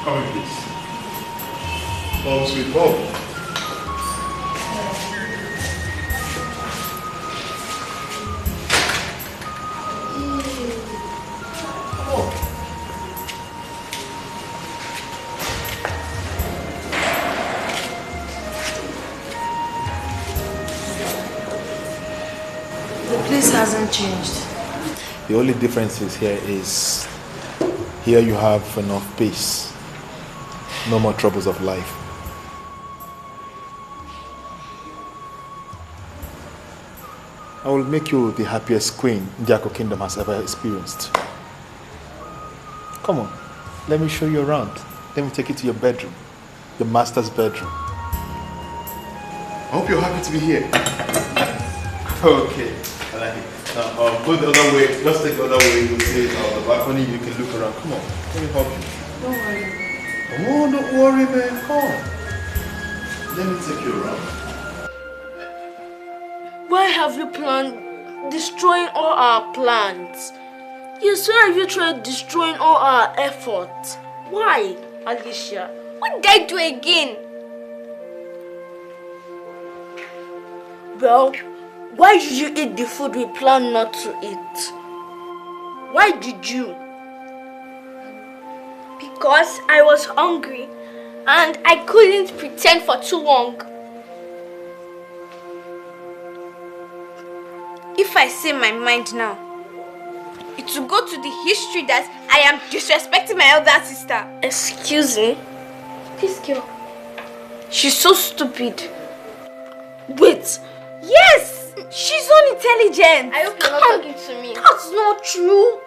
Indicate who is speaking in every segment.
Speaker 1: Come in, please. Home sweet home.
Speaker 2: The place hasn't changed.
Speaker 1: The only difference is here you have enough peace. No more troubles of life. I will make you the happiest queen Ndiako Kingdom has ever experienced. Come on, let me show you around. Let me take you to your bedroom, your master's bedroom. I hope you're happy to be here. Okay, I like it. Now, go the other way. Just take the other way. You'll see it on the balcony. You can look around. Come on, let me help you.
Speaker 2: Don't worry.
Speaker 1: Oh, don't worry, man. Come on. Let me take you around.
Speaker 2: Why have you planned destroying all our plans? You swear you tried destroying all our efforts. Why, Alicia?
Speaker 3: What did I do again?
Speaker 2: Well, why did you eat the food we planned not to eat? Why did you?
Speaker 3: Because I was hungry and I couldn't pretend for too long. If I say my mind now, it will go to the history that I am disrespecting my elder sister.
Speaker 2: Excuse me?
Speaker 3: This girl.
Speaker 2: She's so stupid. Wait.
Speaker 3: Yes! She's unintelligent. I hope you're not talking to me.
Speaker 2: That's not true.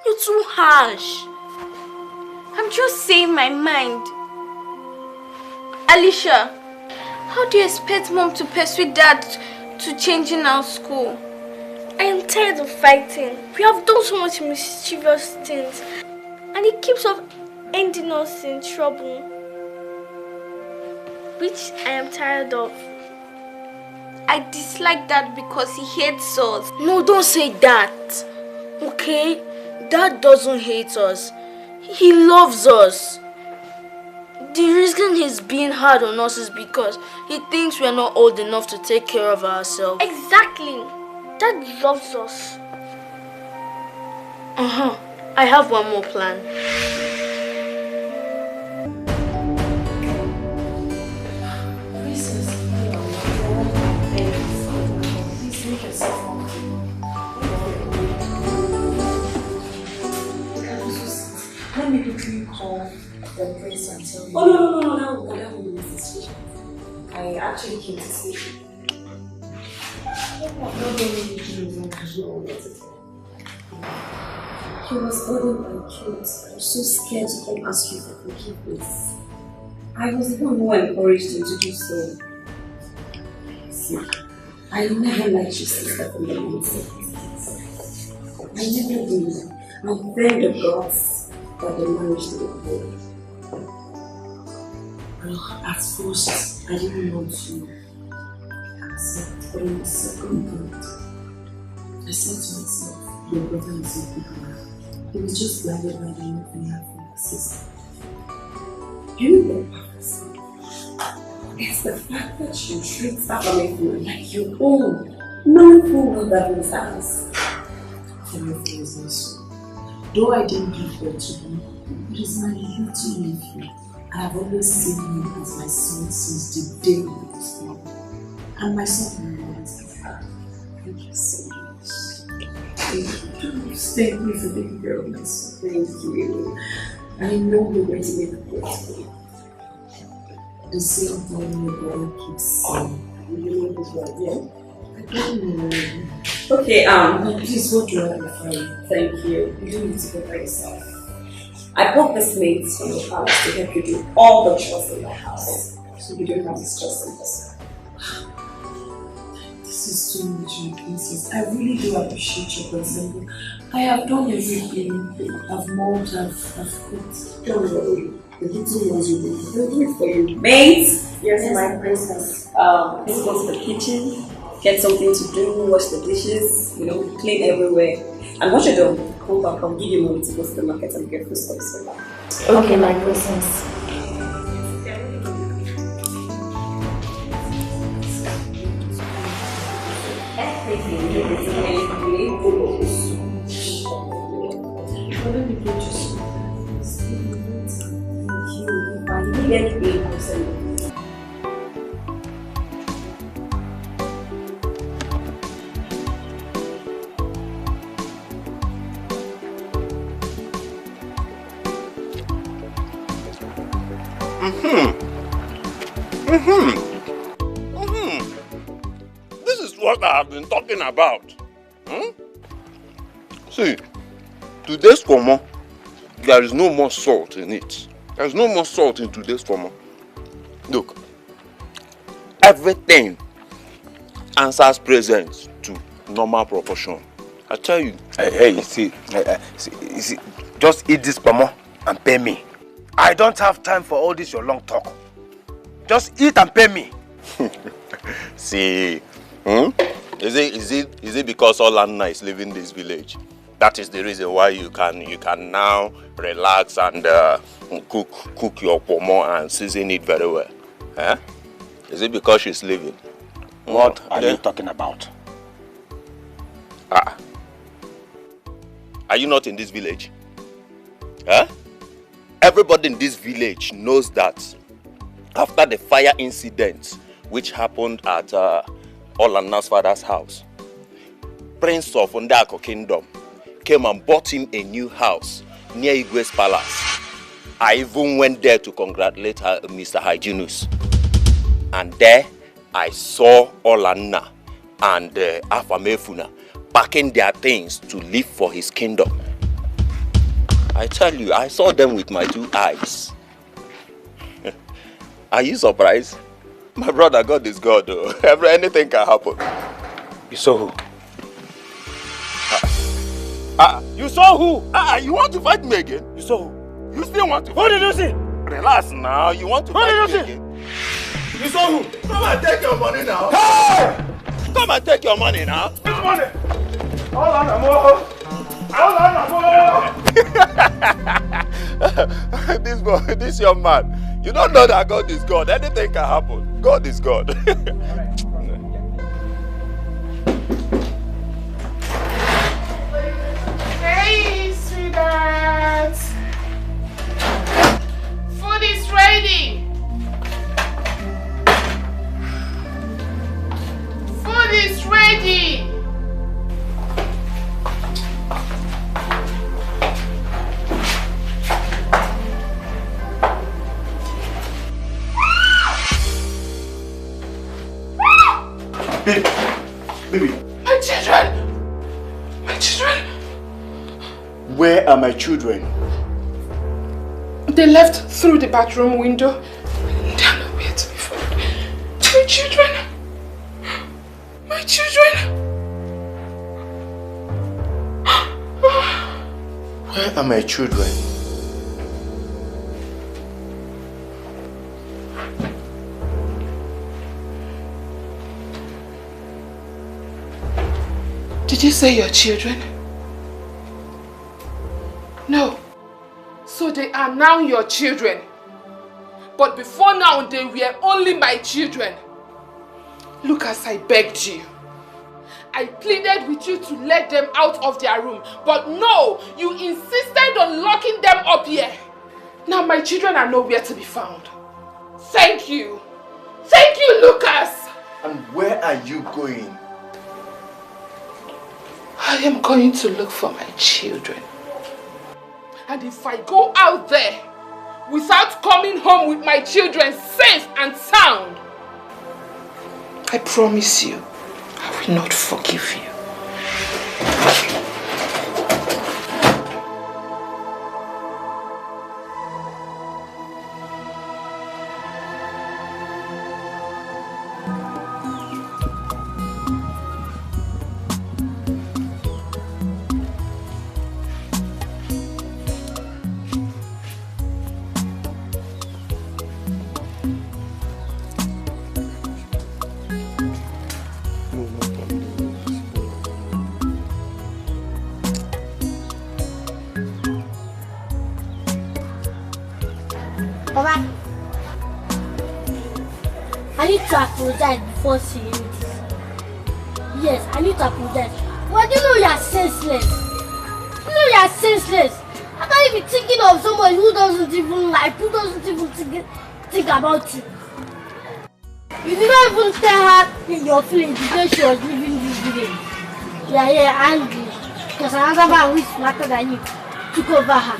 Speaker 2: You're too harsh.
Speaker 3: I'm just saying my mind. Alicia, how do you expect mom to persuade dad to changing our school? I am tired of fighting. We have done so much mischievous things and it keeps on ending us in trouble, which I am tired of. I dislike Dad because he hates us.
Speaker 2: No, don't say that. Okay? Dad doesn't hate us. He loves us. The reason he's being hard on us is because he thinks we're not old enough to take care of ourselves.
Speaker 3: Exactly. Dad loves us.
Speaker 2: I have one more plan.
Speaker 4: Let me quickly call the prince and tell you. Oh, no, that will be necessary. I actually came to see you. He was holding my kids. I was so scared to come ask you for forgiveness. I was the one who encouraged him to do so. See, I never liked your sister from the mindset. I never did. I'm thank the gods that they managed to avoid. Well, at first, I didn't want to accept, but in the second point, I said to myself, your brother is a good man. He was just blinded by the love he had for his sister. You know what happens? It's the fact that you treat that woman like your own, knowing full well that was ours. Everything is not so. Though I didn't give birth to him, it is my little nephew. I have always seen him as my son since the day he was born. And my son reminds me of her. Thank you so much. Thank you. Thank you for being here with us. Thank you. I know we're going to make a great day. The same thing your brother keeps saying. You know this one, yeah? I don't know. Okay, please, what do I have for you? Thank you. You don't need to go by yourself. I bought this mate from your house to help you do all the chores in the house. So you don't have to stress on yourself. This is too much, my princess. I really do appreciate your concern. I have done everything. I've molded, I've cooked. Don't worry. The little ones will do it for you. Mate! Yes, my princess. Let's go to the kitchen. Get something to do, wash the dishes, clean everywhere. And once you're done, come back, I'll give you money to go to the market and get food stuffs for that.
Speaker 3: Okay, my princess.
Speaker 5: This is what I have been talking about. See, today's komo, there is no more salt in it. There is no more salt in today's komo. Look, everything answers present to normal proportion. I tell you.
Speaker 6: Hey, see, just eat this pomo and pay me. I don't have time for all this your long talk. Just eat and pay me.
Speaker 5: See, is it because Olanna is leaving this village? That is the reason why you can now relax and cook your pomo and season it very well. Eh? Is it because she's leaving?
Speaker 6: What are you talking about?
Speaker 5: Are you not in this village? Huh? Everybody in this village knows that after the fire incident which happened at Olanna's father's house, Prince of Ndako Kingdom came and bought him a new house near Igwe's palace. I even went there to congratulate Mr. Hyginus. And there I saw Olanna and Afamefuna packing their things to leave for his kingdom. I tell you, I saw them with my 2 eyes. Are you surprised? My brother, God is God, though. Anything can happen.
Speaker 6: You saw who?
Speaker 5: You saw who? You want to fight me again?
Speaker 6: You saw who?
Speaker 5: You still want to fight
Speaker 6: Who did you see?
Speaker 5: Relax now. You want to fight me again?
Speaker 6: You saw who?
Speaker 5: Come and take your money now.
Speaker 6: Hey!
Speaker 5: Come and take your money now.
Speaker 6: Which money? Hold on, Amo.
Speaker 5: This young man. You don't know that God is God. Anything can happen. God is God.
Speaker 7: Hey, sweetheart. Food is ready. Food is ready.
Speaker 6: Baby.
Speaker 7: My children. My children.
Speaker 6: Where are my children?
Speaker 7: They left through the bathroom window. They're nowhere to be found. My children. My children.
Speaker 6: Where are my children?
Speaker 7: Did you say your children? No. So they are now your children. But before now, they were only my children. Lucas, I begged you. I pleaded with you to let them out of their room. But no, you insisted on locking them up here. Now my children are nowhere to be found. Thank you. Thank you, Lucas.
Speaker 6: And where are you going?
Speaker 7: I am going to look for my children. And if I go out there without coming home with my children safe and sound, I promise you, I will not forgive you.
Speaker 2: Mama, I need to apologize before saying this. Yes, I need to apologize. But you know you are senseless. You know you are senseless. How can you be thinking of someone who doesn't even like, who doesn't even think about you? You did not even tell her in your feelings because she was leaving this village. You are here angry because another man who is smarter than you took over her.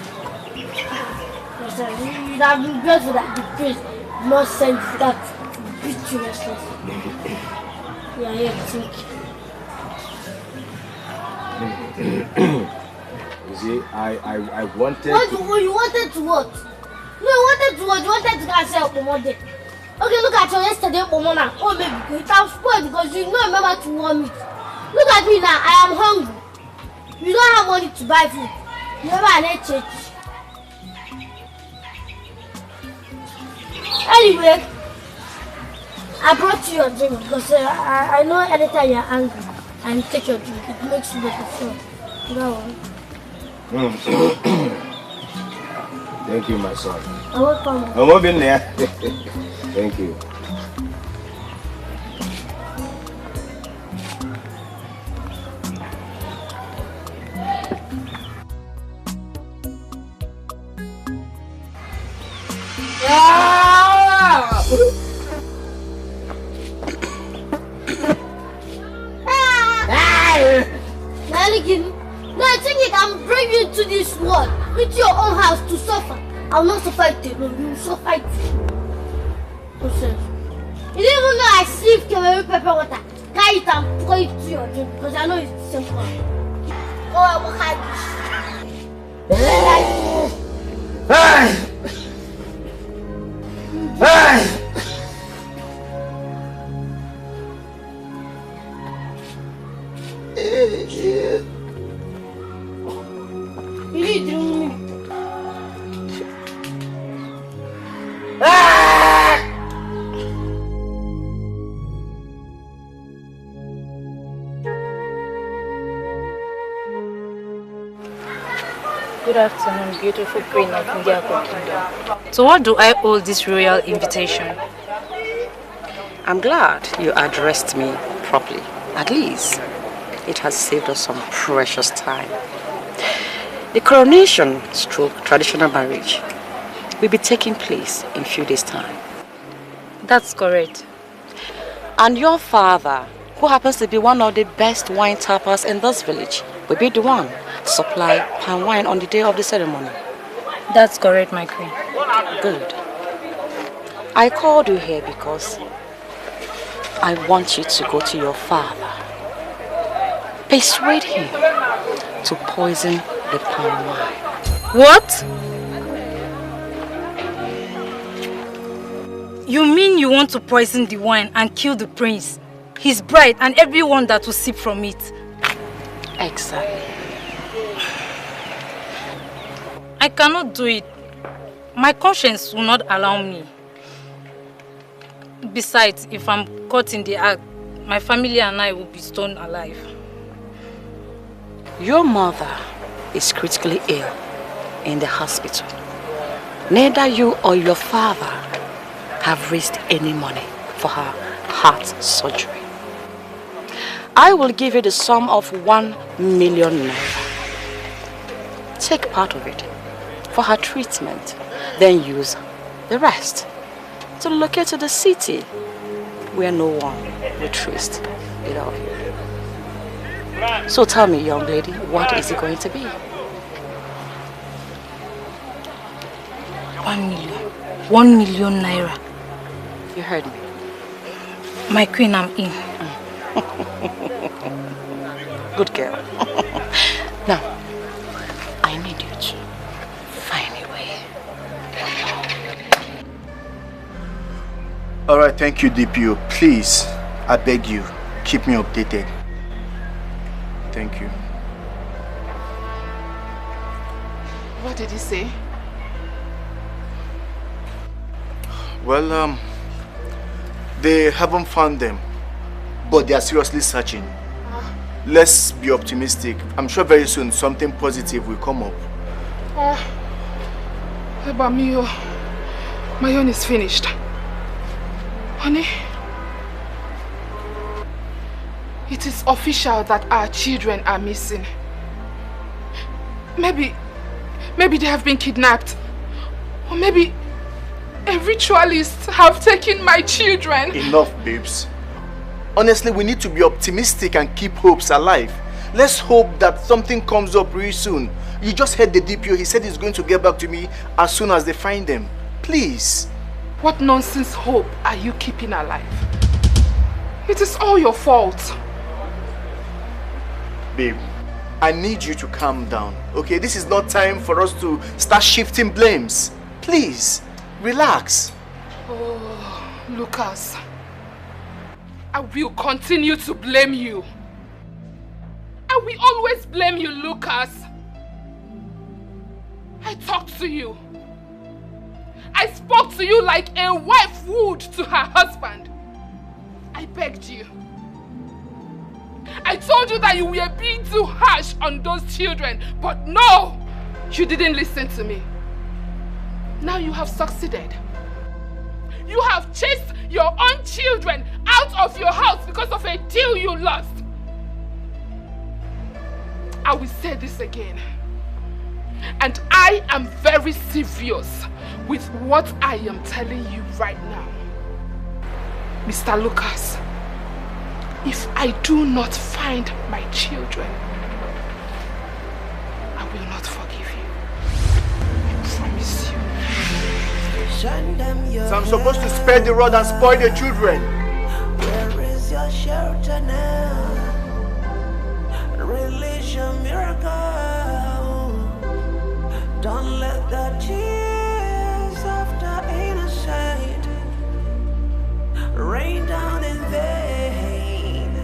Speaker 2: It would have been better that the priest not send that beat you restless. You are here to think.
Speaker 6: You see, I wanted
Speaker 2: what, to... You wanted to what? No, you wanted to what? You wanted to go and say Okonkwo. Okay, look at your yesterday Okonkwo. Oh, baby, it has spoiled because you don't remember to warm it. Look at me now, I am hungry. You don't have money to buy food. You never had church. Anyway, I brought you your drink because I know anytime you're angry and you take your drink, it makes you better feel. You know what?
Speaker 6: Thank you, my son.
Speaker 2: I will come.
Speaker 6: I'm moving there. Thank you.
Speaker 2: No, I think I can bring you to this world, into your own house to suffer. I will not suffer it alone, you will suffer it. Nonsense. You didn't even know I sieved your pepper water. Carry it and pour it to your drink because I know it's the same one. Oh, I will hide this. You need to drink me.
Speaker 8: Good afternoon, beautiful queen of Ndiako Kingdom. So what do I owe this royal invitation?
Speaker 9: I'm glad you addressed me properly. At least, it has saved us some precious time. The coronation stroke traditional marriage will be taking place in a few days' time.
Speaker 8: That's correct.
Speaker 9: And your father, who happens to be one of the best wine tappers in this village, will be the one to supply palm wine on the day of the ceremony.
Speaker 8: That's correct, my queen.
Speaker 9: Good. I called you here because I want you to go to your father. Persuade him to poison the palm wine.
Speaker 8: What? You mean you want to poison the wine and kill the prince, his bride, and everyone that will sip from it?
Speaker 9: Exactly.
Speaker 8: I cannot do it. My conscience will not allow me. Besides, if I'm caught in the act, my family and I will be stoned alive.
Speaker 9: Your mother is critically ill in the hospital. Neither you or your father have raised any money for her heart surgery. I will give you the sum of 1 million naira. Take part of it for her treatment, then use the rest to locate to the city where no one will trace it all. So tell me, young lady, what is it going to be?
Speaker 8: 1 million. 1 million naira.
Speaker 9: You heard me.
Speaker 8: My queen, I'm in.
Speaker 9: Good girl. Now, I need you to find a way.
Speaker 1: Alright, thank you, DPO. Please, I beg you, keep me updated. Thank you.
Speaker 7: What did he say?
Speaker 1: Well, they haven't found them, but they are seriously searching. Let's be optimistic. I'm sure very soon something positive will come up.
Speaker 7: Ebamio, My own is finished. Honey, it is official that our children are missing. Maybe they have been kidnapped. Or maybe a ritualist have taken my children.
Speaker 1: Enough, babes. Honestly, we need to be optimistic and keep hopes alive. Let's hope that something comes up really soon. You just heard the DPO. He said he's going to get back to me as soon as they find them. Please.
Speaker 7: What nonsense hope are you keeping alive? It is all your fault.
Speaker 1: Babe, I need you to calm down, okay? This is not time for us to start shifting blames. Please, relax.
Speaker 7: Oh, Lucas. I will continue to blame you. I will always blame you, Lucas. I talked to you. I spoke to you like a wife would to her husband. I begged you. I told you that you were being too harsh on those children, but no! You didn't listen to me. Now you have succeeded. You have chased your own children out of your house because of a deal you lost. I will say this again. And I am very serious with what I am telling you right now. Mr. Lucas, if I do not find my children, I will not forgive you. I promise you.
Speaker 1: So I'm supposed to spare the rod and spoil the children.
Speaker 10: Where is your shelter now? Release your miracle. Don't let the tears of the innocent rain down in vain.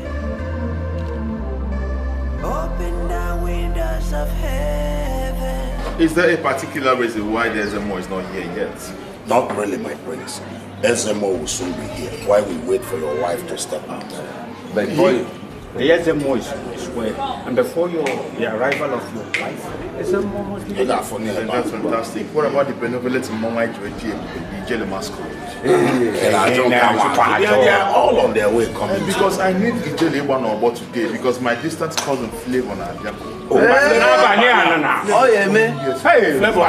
Speaker 10: Open the windows of heaven.
Speaker 11: Is there a particular reason why the SMO is not here yet?
Speaker 12: Not really, my prince. SMO will soon be here while we wait for your wife to step out.
Speaker 13: But boy, the SMO is where, and before the arrival of your wife, SMO must be.
Speaker 11: That's fantastic. What about the benevolent Mama Ejiofor, the jelly mascot?
Speaker 12: They are all on their way coming.
Speaker 11: Because I need the jelly one or what today, because my distant cousin Flavor na Abiako.
Speaker 6: Oh yeah, man.
Speaker 11: Hey, Flavor.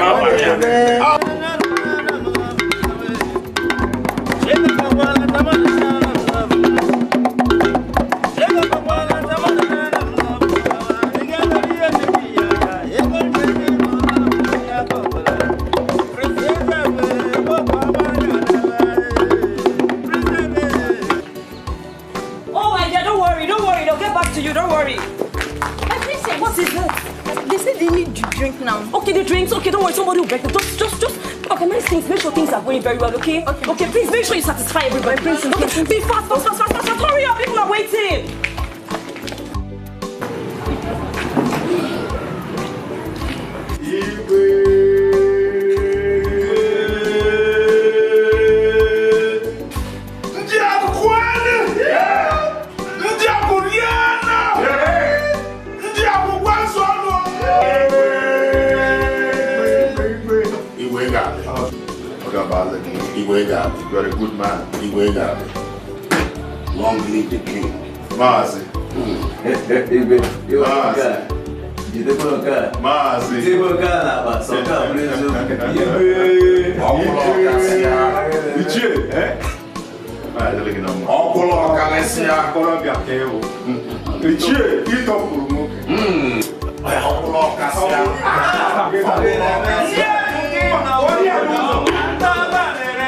Speaker 4: Okay, the drinks. Okay, don't worry. Somebody will break them. Just organize things. Make sure things are going very well. Okay. Okay. Please make sure you satisfy everybody. Okay. Be fast. Hurry up. People are waiting.
Speaker 11: You are a good man.
Speaker 12: Long live the king.
Speaker 11: Mazi.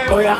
Speaker 6: Oh yeah.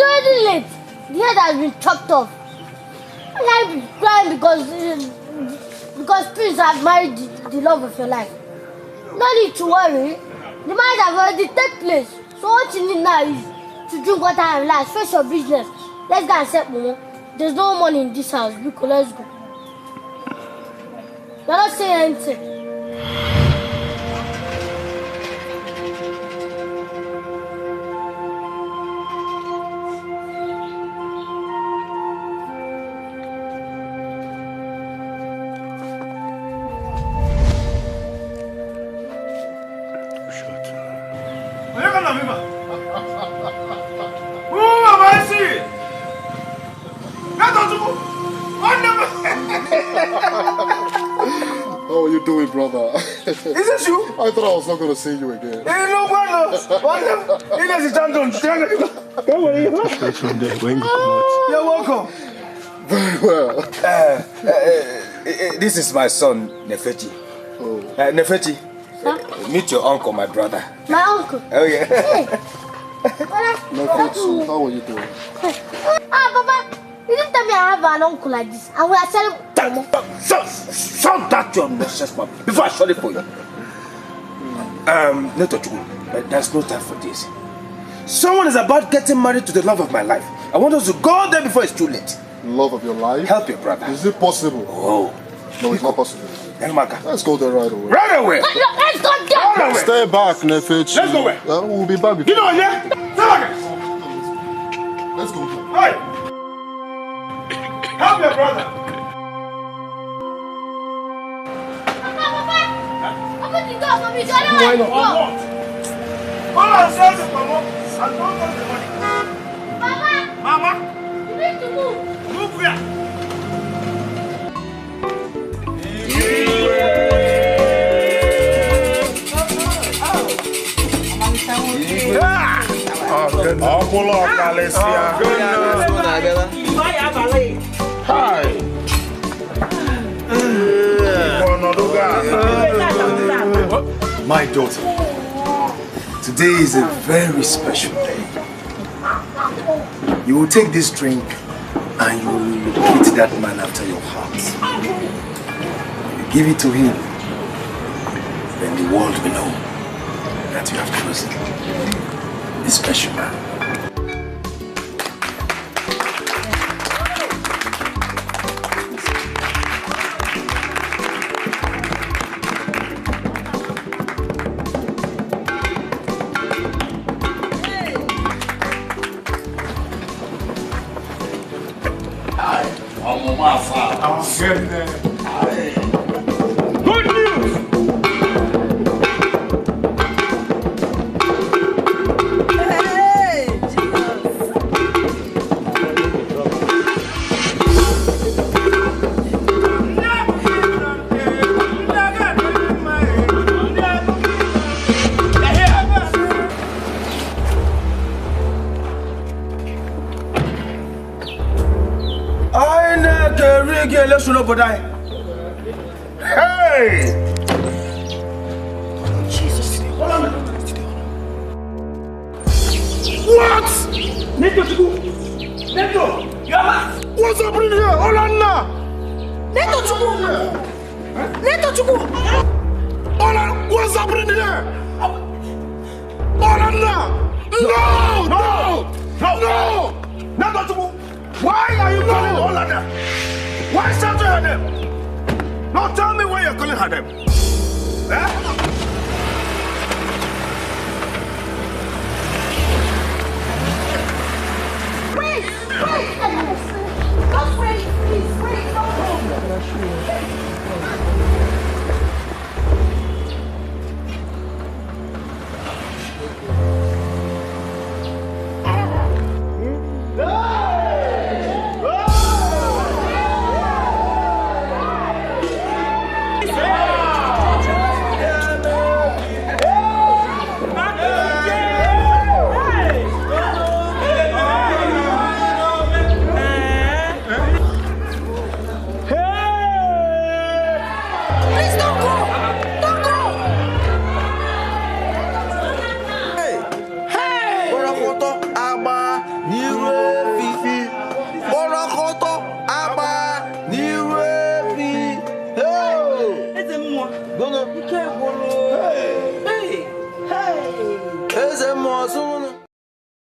Speaker 14: already late. The head has been chopped off. And I'm crying because Prince has married the love of your life. No need to worry. The marriage has already taken place. So what you need now is to drink water and relax. Face your business. Let's go and set Momo. There's no money in this house. Because let's go. You're not saying anything.
Speaker 15: How are you doing, brother?
Speaker 6: Is this you?
Speaker 15: I thought I was not going to see you again.
Speaker 6: Hey, no, You're welcome.
Speaker 15: Very well.
Speaker 6: This is my son, Nefechi.
Speaker 15: Oh.
Speaker 6: Nefechi, meet your uncle, my brother.
Speaker 14: My uncle?
Speaker 6: Oh, yeah.
Speaker 14: Hey.
Speaker 15: Nefechi, how are you doing?
Speaker 14: Papa, you didn't tell me I have an uncle like this. And we are selling.
Speaker 6: Shut that your nonsense, man, before I shut it for you. There's no time for this. Someone is about getting married to the love of my life. I want us to go there before it's too late.
Speaker 15: Love of your life?
Speaker 6: Help your brother.
Speaker 15: Is it possible?
Speaker 6: Oh.
Speaker 15: No, it's not possible.
Speaker 6: Emeka.
Speaker 15: Let's go there right away.
Speaker 6: Right away!
Speaker 14: Let's go there!
Speaker 6: Right away!
Speaker 15: Stay back, Nefechi.
Speaker 6: Let's go where?
Speaker 15: We'll be back before.
Speaker 6: You know what, yeah?
Speaker 15: Let's go.
Speaker 6: Hey! Help your brother!
Speaker 14: Open the door for me, so I don't
Speaker 6: Why
Speaker 14: want
Speaker 6: not?
Speaker 14: to
Speaker 6: Go and sell the mama and don't touch the money. Mama!
Speaker 14: You need to move.
Speaker 6: Move where?
Speaker 11: Hi.
Speaker 1: My daughter, today is a very special day. You will take this drink and you will locate that man after your heart. You give it to him, then the world will know that you have chosen a special man.
Speaker 6: Good news!
Speaker 16: Hey, Jesus!
Speaker 6: Let's show up, hey!
Speaker 1: Jesus.
Speaker 6: What? Neto, what's happening here? Olana!
Speaker 16: Neto,
Speaker 6: what's happening here? Olana! No! Why are you calling Olana? Why shout her name? Now tell me why you're calling her name. Eh?